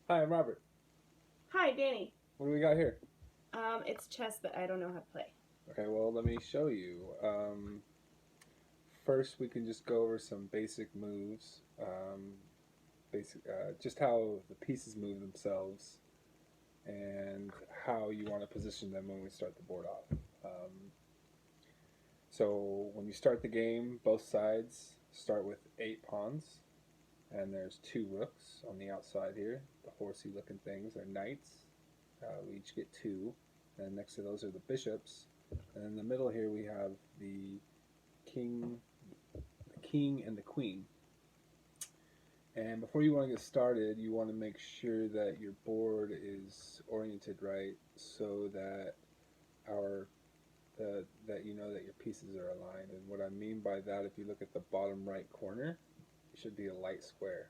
Hi, I'm Robert. Hi, Danny. What do we got here? It's chess, but I don't know how to play. Okay, well, let me show you. First, we can just go over some basic moves. Just how the pieces move themselves and how you want to position them when we start the board off. Um, so, when you start the game, both sides start with 8 pawns, and there's 2 rooks on the outside here. The horsey looking things are knights. We each get 2. And next to those are the bishops. And in the middle here we have king, the king and the queen. And before you want to get started, you want to make sure that your board is oriented right, so that our that you know that your pieces are aligned. And what I mean by that, if you look at the bottom right corner, it should be a light square.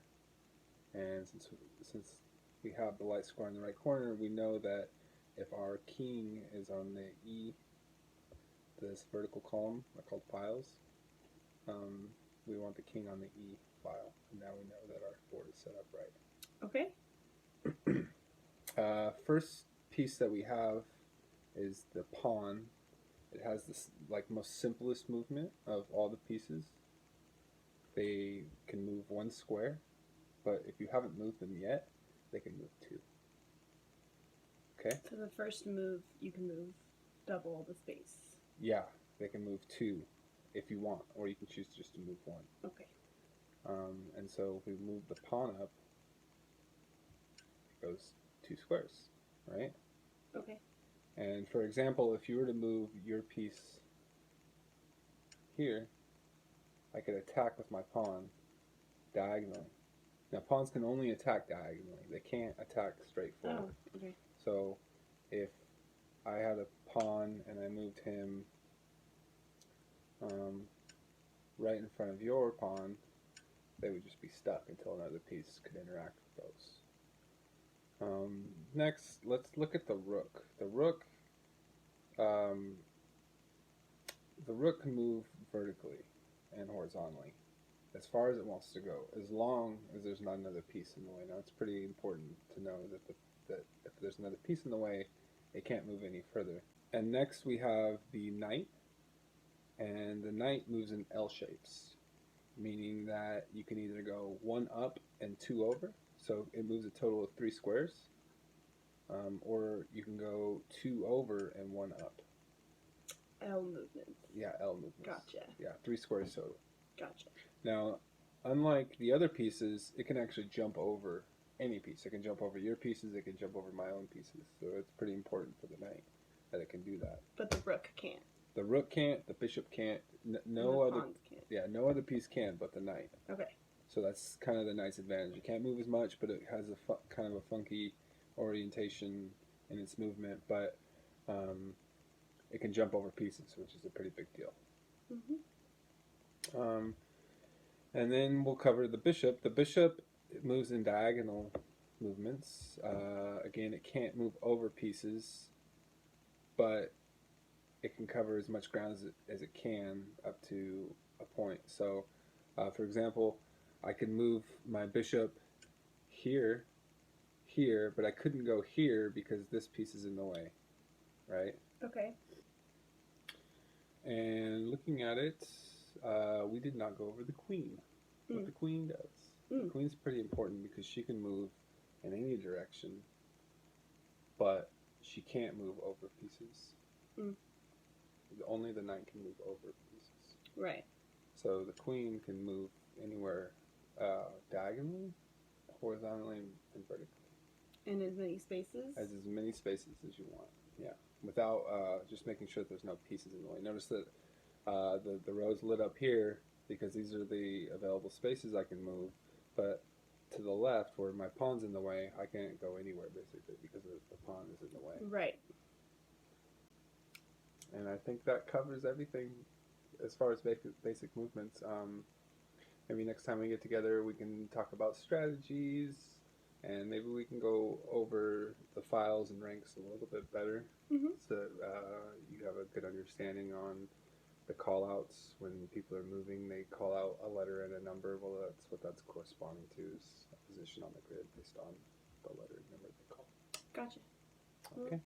And since we have the light square in the right corner, we know that if our king is on the E, this vertical column are called files, um, we want the king on the E file. And now we know that our board is set up right. Okay. First piece that we have is the pawn. It has this like most simplest movement of all the pieces. They can move 1 square, but if you haven't moved them yet, they can move 2. Okay? So the first move, you can move double the space. Yeah, they can move 2 if you want, or you can choose just to move 1. Okay. And so if we move the pawn up, it goes 2 squares, right? Okay. And for example, if you were to move your piece here, I could attack with my pawn diagonally. Now pawns can only attack diagonally. They can't attack straight forward. Oh, okay. So if I had a pawn and I moved him right in front of your pawn, they would just be stuck until another piece could interact with those. Next, let's look at the rook. Um, the rook can move vertically and horizontally as far as it wants to go, as long as there's not another piece in the way. Now, it's pretty important to know that if there's another piece in the way, it can't move any further. And next we have the knight, and the knight moves in L shapes, meaning that you can either go 1 up and 2 over, so it moves a total of 3 squares, or you can go 2 over and 1 up. L movement. Yeah, L movements. Gotcha. Yeah, 3 squares total. Gotcha. Now, unlike the other pieces, it can actually jump over any piece. It can jump over your pieces, it can jump over my own pieces. So it's pretty important for the knight that it can do that. But the rook can't. The rook can't, the bishop can't, no other pawns can't. Yeah, no other piece can but the knight. Okay. So that's kind of the knight's advantage. It can't move as much, but it has a kind of a funky orientation in its movement, but it can jump over pieces, which is a pretty big deal. Mm-hmm. And then we'll cover the bishop. The bishop moves in diagonal movements. Again, it can't move over pieces, but it can cover as much ground as it can up to a point. So, for example, I could move my bishop here, but I couldn't go here because this piece is in the way, right? Okay. And looking at it, we did not go over the queen. What the queen does. The queen's pretty important because she can move in any direction, but she can't move over pieces. Only the knight can move over pieces. Right. So the queen can move anywhere diagonally, horizontally, and vertically. And as many spaces? As many spaces as you want, yeah. Without just making sure that there's no pieces in the way. Notice that the row's lit up here because these are the available spaces I can move, but to the left where my pawn's in the way, I can't go anywhere basically because the pawn is in the way. Right. And I think that covers everything as far as basic movements. Maybe next time we get together we can talk about strategies, and maybe we can go over the files and ranks a little bit better, so you have a good understanding on the call-outs. When people are moving, they call out a letter and a number. Well, that's what that's corresponding to, is a position on the grid based on the letter number they call. Gotcha. Okay.